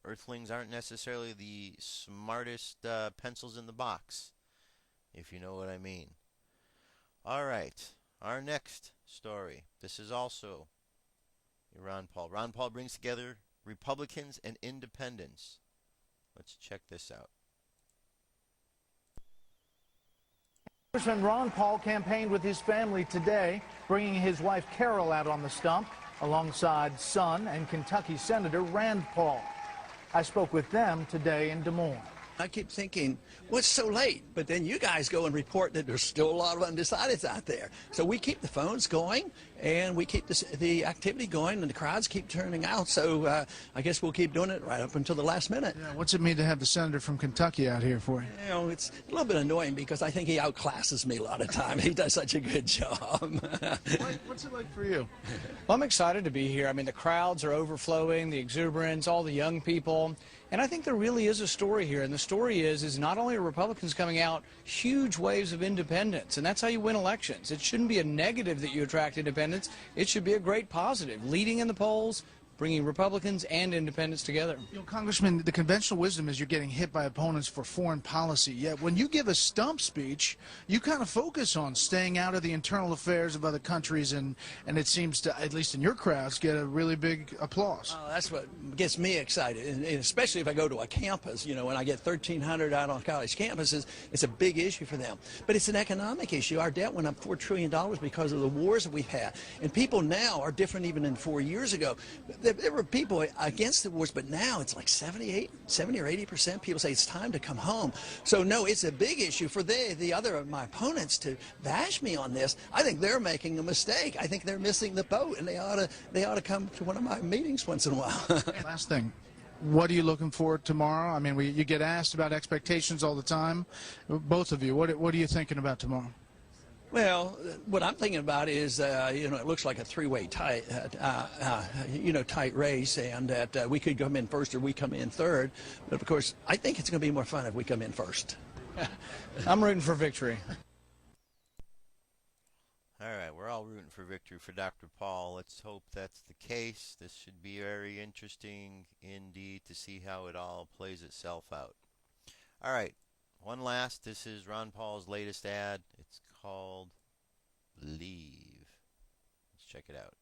Earthlings aren't necessarily the smartest pencils in the box, if you know what I mean. All right, our next story. This is also Ron Paul. Ron Paul brings together Republicans and independents. Let's check this out. Congressman Ron Paul campaigned with his family today, bringing his wife Carol out on the stump alongside son and Kentucky Senator Rand Paul. I spoke with them today in Des Moines. I keep thinking, what's so late? But then you guys go and report that there's still a lot of undecideds out there. So we keep the phones going, and we keep the activity going, and the crowds keep turning out. So I guess we'll keep doing it right up until the last minute. Yeah, what's it mean to have the senator from Kentucky out here for you? You know, it's a little bit annoying because I think he outclasses me a lot of time. He does such a good job. What's it like for you? Well, I'm excited to be here. I mean, the crowds are overflowing, the exuberance, all the young people. And I think there really is a story here, and the story is not only are Republicans coming out, huge waves of independents, and that's how you win elections. It shouldn't be a negative that you attract independents. It should be a great positive, leading in the polls, bringing Republicans and independents together. You know, Congressman, the conventional wisdom is you're getting hit by opponents for foreign policy, yet when you give a stump speech, you kind of focus on staying out of the internal affairs of other countries, and it seems to, at least in your crowds, get a really big applause. Oh, that's what gets me excited, and especially if I go to a campus, you know, when I get 1,300 out on college campuses, it's a big issue for them. But it's an economic issue. Our debt went up $4 trillion because of the wars that we've had, and people now are different even than 4 years ago. There were people against the wars, but now it's like 70 or 80% people say it's time to come home. So no, it's a big issue for the other of my opponents to bash me on this. I think they're making a mistake. I think they're missing the boat, and they ought to come to one of my meetings once in a while. Last thing. What are you looking for tomorrow? I mean, you get asked about expectations all the time. Both of you, what are you thinking about tomorrow? Well, what I'm thinking about is, you know, it looks like a three-way tight race, and that we could come in first or we come in third. But of course, I think it's going to be more fun if we come in first. I'm rooting for victory. All right, we're all rooting for victory for Dr. Paul. Let's hope that's the case. This should be very interesting indeed to see how it all plays itself out. All right, one last. This is Ron Paul's latest ad. It's called Believe. Let's check it out.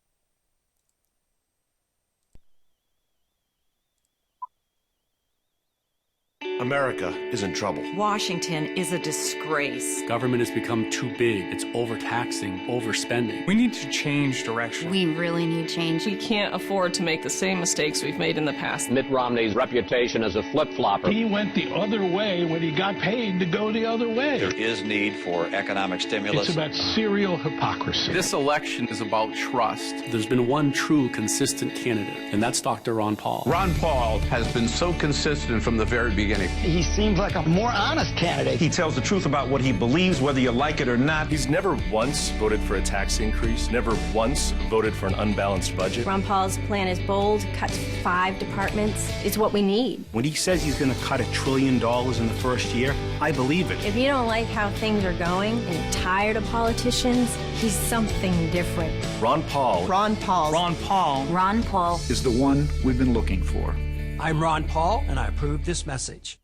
America is in trouble. Washington is a disgrace. Government has become too big. It's overtaxing, overspending. We need to change direction. We really need change. We can't afford to make the same mistakes we've made in the past. Mitt Romney's reputation as a flip-flopper. He went the other way when he got paid to go the other way. There is need for economic stimulus. It's about serial hypocrisy. This election is about trust. There's been one true, consistent candidate, and that's Dr. Ron Paul. Ron Paul has been so consistent from the very beginning. He seems like a more honest candidate. He tells the truth about what he believes, whether you like it or not. He's never once voted for a tax increase, never once voted for an unbalanced budget. Ron Paul's plan is bold, cuts 5 departments. It's what we need. When he says he's going to cut $1 trillion in the first year, I believe it. If you don't like how things are going and you're tired of politicians, he's something different. Ron Paul. Ron Paul. Ron Paul. Ron Paul is the one we've been looking for. I'm Ron Paul, and I approve this message.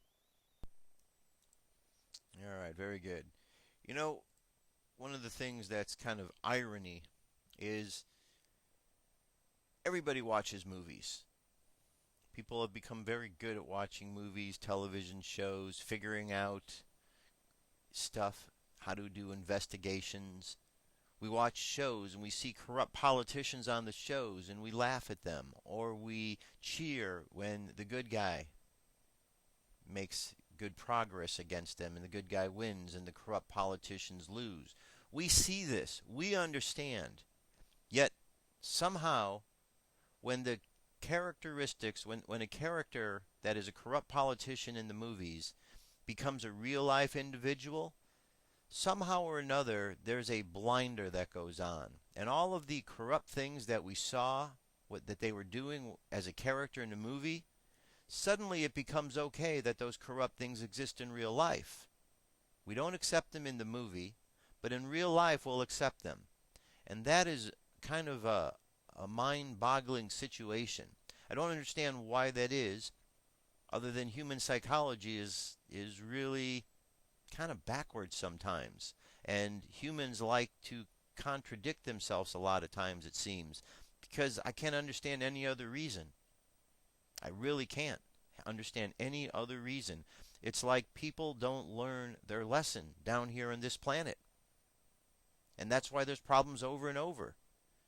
All right, very good. You know, one of the things that's kind of irony is everybody watches movies. People have become very good at watching movies, television shows, figuring out stuff, how to do investigations. We watch shows and we see corrupt politicians on the shows and we laugh at them, or we cheer when the good guy makes good progress against them and the good guy wins and the corrupt politicians lose. We see this. We understand. Yet somehow when the characteristics, when a character that is a corrupt politician in the movies becomes a real life individual, somehow or another there's a blinder that goes on. And all of the corrupt things that we saw, that they were doing as a character in the movie, suddenly it becomes okay that those corrupt things exist in real life. We don't accept them in the movie, but in real life we'll accept them. And that is kind of a mind-boggling situation. I don't understand why that is, other than human psychology is really kind of backwards sometimes. And humans like to contradict themselves a lot of times, it seems, because I can't understand any other reason. I really can't understand any other reason. It's like people don't learn their lesson down here on this planet. And that's why there's problems over and over.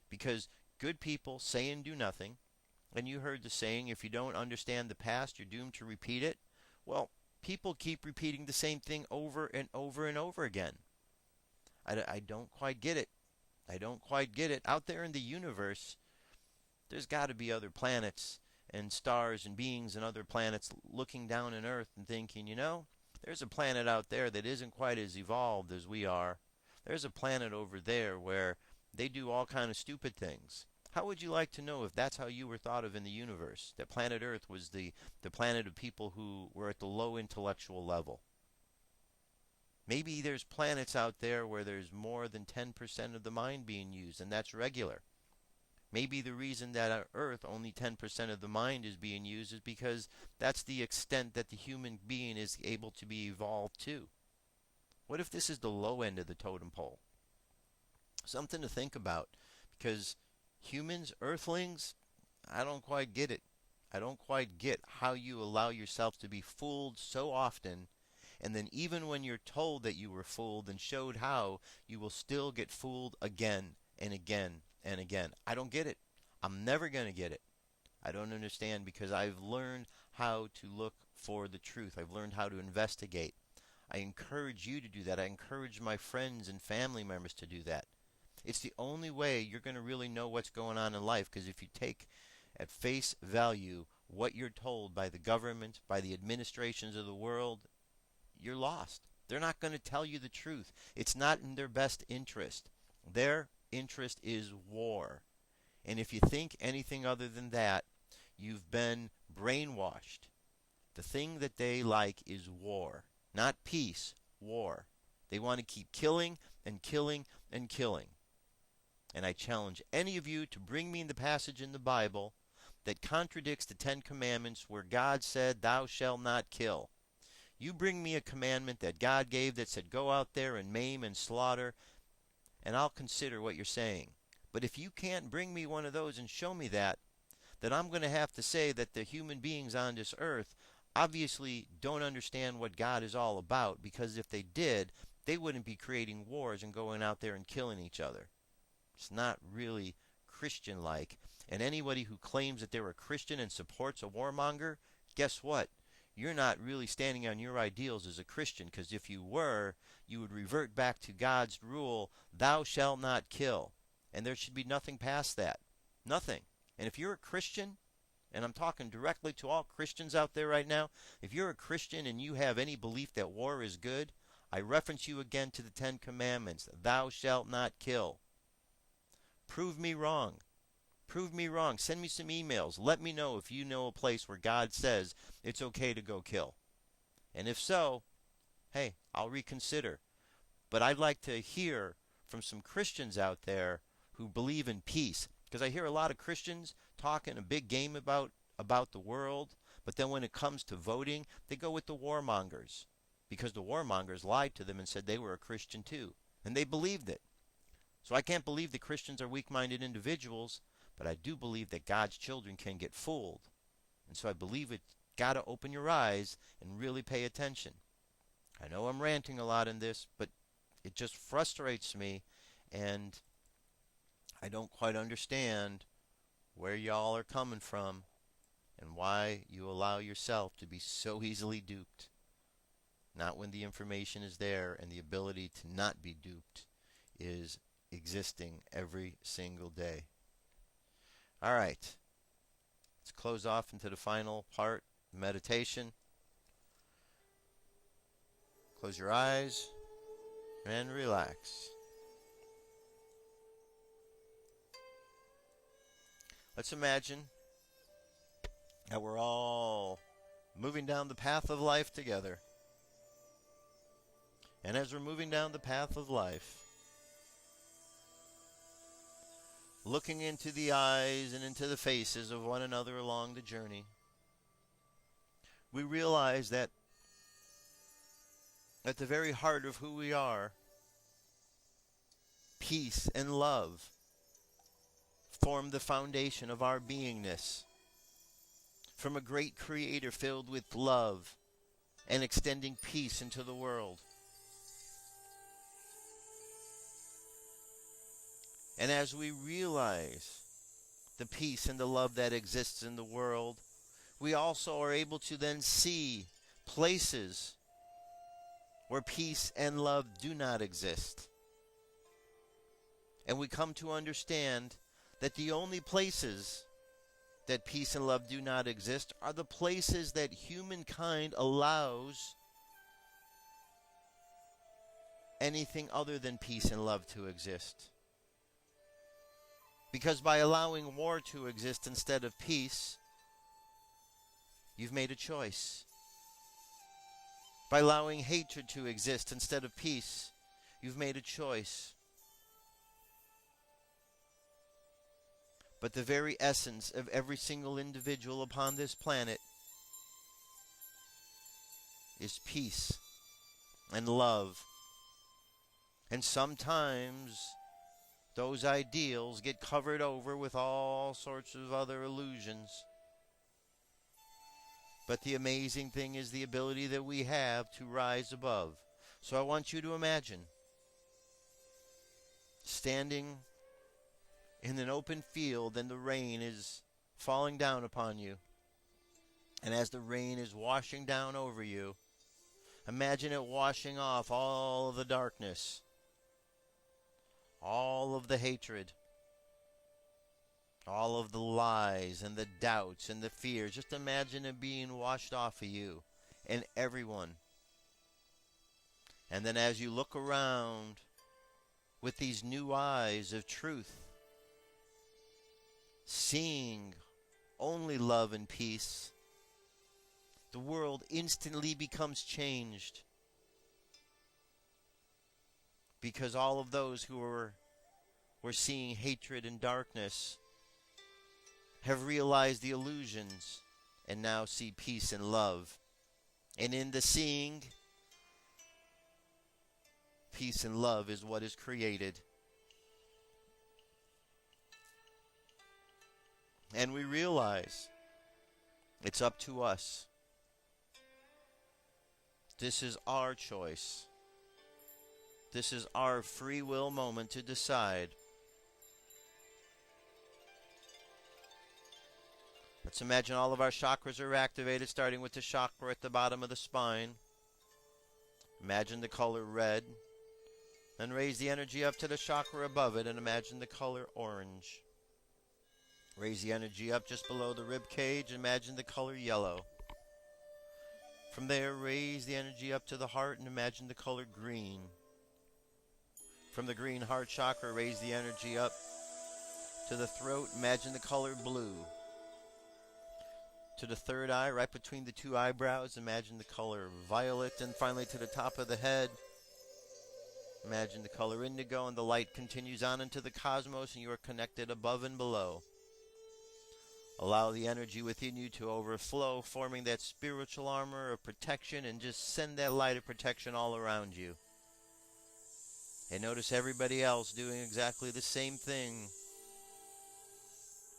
Because good people say and do nothing. And you heard the saying, if you don't understand the past, you're doomed to repeat it. Well, people keep repeating the same thing over and over and over again. I don't quite get it. I don't quite get it. Out there in the universe, there's got to be other planets and stars and beings and other planets looking down on Earth and thinking, you know, there's a planet out there that isn't quite as evolved as we are. There's a planet over there where they do all kind of stupid things. How would you like to know if that's how you were thought of in the universe? That planet Earth was the planet of people who were at the low intellectual level. Maybe there's planets out there where there's more than 10% of the mind being used, and that's regular. Maybe the reason that on Earth only 10% of the mind is being used is because that's the extent that the human being is able to be evolved to. What if this is the low end of the totem pole? Something to think about, because humans, Earthlings, I don't quite get it. I don't quite get how you allow yourself to be fooled so often, and then even when you're told that you were fooled and showed how, you will still get fooled again and again and again. I don't get it. I'm never going to get it. I don't understand, because I've learned how to look for the truth. I've learned how to investigate. I encourage you to do that. I encourage my friends and family members to do that. It's the only way you're going to really know what's going on in life, because if you take at face value what you're told by the government, by the administrations of the world, you're lost. They're not going to tell you the truth. It's not in their best interest. Their interest is war. And if you think anything other than that, you've been brainwashed. The thing that they like is war. Not peace, war. They want to keep killing and killing and killing. And I challenge any of you to bring me the passage in the Bible that contradicts the Ten Commandments where God said, "Thou shalt not kill." You bring me a commandment that God gave that said, "Go out there and maim and slaughter," and I'll consider what you're saying. But if you can't bring me one of those and show me that, then I'm going to have to say that the human beings on this earth obviously don't understand what God is all about, because if they did, they wouldn't be creating wars and going out there and killing each other. It's not really Christian-like. And anybody who claims that they're a Christian and supports a warmonger, guess what? You're not really standing on your ideals as a Christian, because if you were, you would revert back to God's rule, "Thou shalt not kill." And there should be nothing past that. Nothing. And if you're a Christian, and I'm talking directly to all Christians out there right now, if you're a Christian and you have any belief that war is good, I reference you again to the Ten Commandments. "Thou shalt not kill." Prove me wrong. Prove me wrong. Send me some emails. Let me know if you know a place where God says it's okay to go kill. And if so, hey, I'll reconsider. But I'd like to hear from some Christians out there who believe in peace. Because I hear a lot of Christians talking a big game about the world, but then when it comes to voting, they go with the warmongers. Because the warmongers lied to them and said they were a Christian too. And they believed it. So I can't believe that Christians are weak-minded individuals, but I do believe that God's children can get fooled. And so I believe it's got to open your eyes and really pay attention. I know I'm ranting a lot in this, but it just frustrates me, and I don't quite understand where y'all are coming from and why you allow yourself to be so easily duped. Not when the information is there and the ability to not be duped is existing every single day. All right. Let's close off into the final part, meditation. Close your eyes and relax. Let's imagine that we're all moving down the path of life together. And as we're moving down the path of life, looking into the eyes and into the faces of one another along the journey, we realize that at the very heart of who we are, peace and love form the foundation of our beingness. From a great Creator filled with love and extending peace into the world. And as we realize the peace and the love that exists in the world, we also are able to then see places where peace and love do not exist. And we come to understand that the only places that peace and love do not exist are the places that humankind allows anything other than peace and love to exist. Because by allowing war to exist instead of peace, you've made a choice. By allowing hatred to exist instead of peace, you've made a choice. But the very essence of every single individual upon this planet is peace and love. And sometimes those ideals get covered over with all sorts of other illusions. But the amazing thing is the ability that we have to rise above. So I want you to imagine standing in an open field and the rain is falling down upon you. And as the rain is washing down over you, imagine it washing off all of the darkness, all of the hatred, all of the lies and the doubts and the fears. Just imagine it being washed off of you and everyone. And then as you look around with these new eyes of truth, seeing only love and peace, the world instantly becomes changed. Because all of those who were were seeing hatred and darkness have realized the illusions and now see peace and love. And in the seeing, peace and love is what is created. And we realize it's up to us. This is our choice. This is our free will moment to decide. Let's imagine all of our chakras are activated, starting with the chakra at the bottom of the spine. Imagine the color red. Then raise the energy up to the chakra above it and imagine the color orange. Raise the energy up just below the rib cage. Imagine the color yellow. From there, raise the energy up to the heart and imagine the color green. From the green heart chakra, raise the energy up to the throat. Imagine the color blue. To the third eye, right between the two eyebrows, imagine the color violet. And finally to the top of the head, imagine the color indigo, and the light continues on into the cosmos and you are connected above and below. Allow the energy within you to overflow, forming that spiritual armor of protection, and just send that light of protection all around you. And notice everybody else doing exactly the same thing.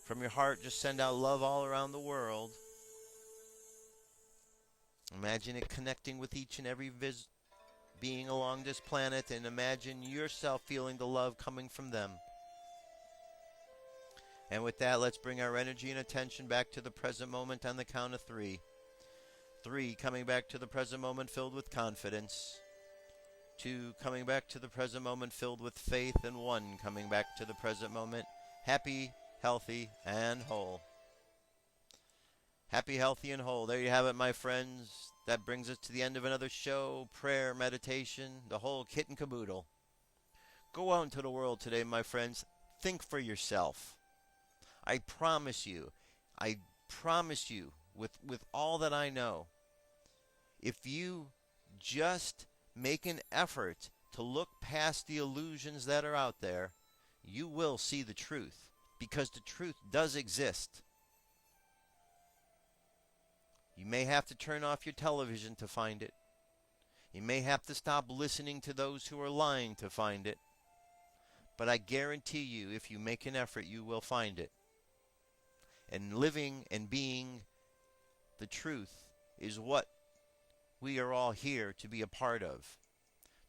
From your heart, just send out love all around the world. Imagine it connecting with each and every being along this planet, and imagine yourself feeling the love coming from them. And with that, let's bring our energy and attention back to the present moment on the count of 3. 3, coming back to the present moment filled with confidence. 2, coming back to the present moment filled with faith. And 1, coming back to the present moment happy, healthy, and whole. Happy, healthy, and whole. There you have it, my friends. That brings us to the end of another show, prayer, meditation, the whole kit and caboodle. Go out into the world today, my friends. Think for yourself. I promise you, with all that I know, if you just make an effort to look past the illusions that are out there, you will see the truth, because the truth does exist. You may have to turn off your television to find it. You may have to stop listening to those who are lying to find it. But I guarantee you, if you make an effort, you will find it. And living and being the truth is what we are all here to be a part of.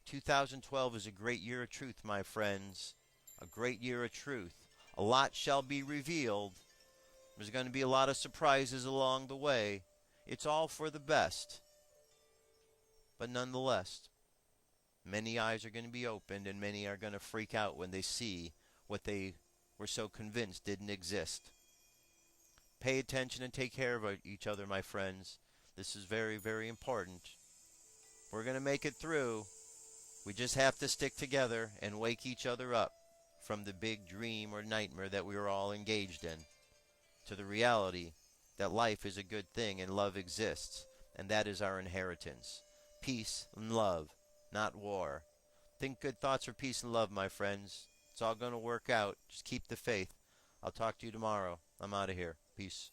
2012 is a great year of truth, my friends. A great year of truth. A lot shall be revealed. There's going to be a lot of surprises along the way. It's all for the best. But nonetheless, many eyes are going to be opened and many are going to freak out when they see what they were so convinced didn't exist. Pay attention and take care of each other, my friends. This is very, very important. We're going to make it through. We just have to stick together and wake each other up from the big dream or nightmare that we are all engaged in to the reality that life is a good thing and love exists, and that is our inheritance. Peace and love, not war. Think good thoughts for peace and love, my friends. It's all going to work out. Just keep the faith. I'll talk to you tomorrow. I'm out of here. Peace.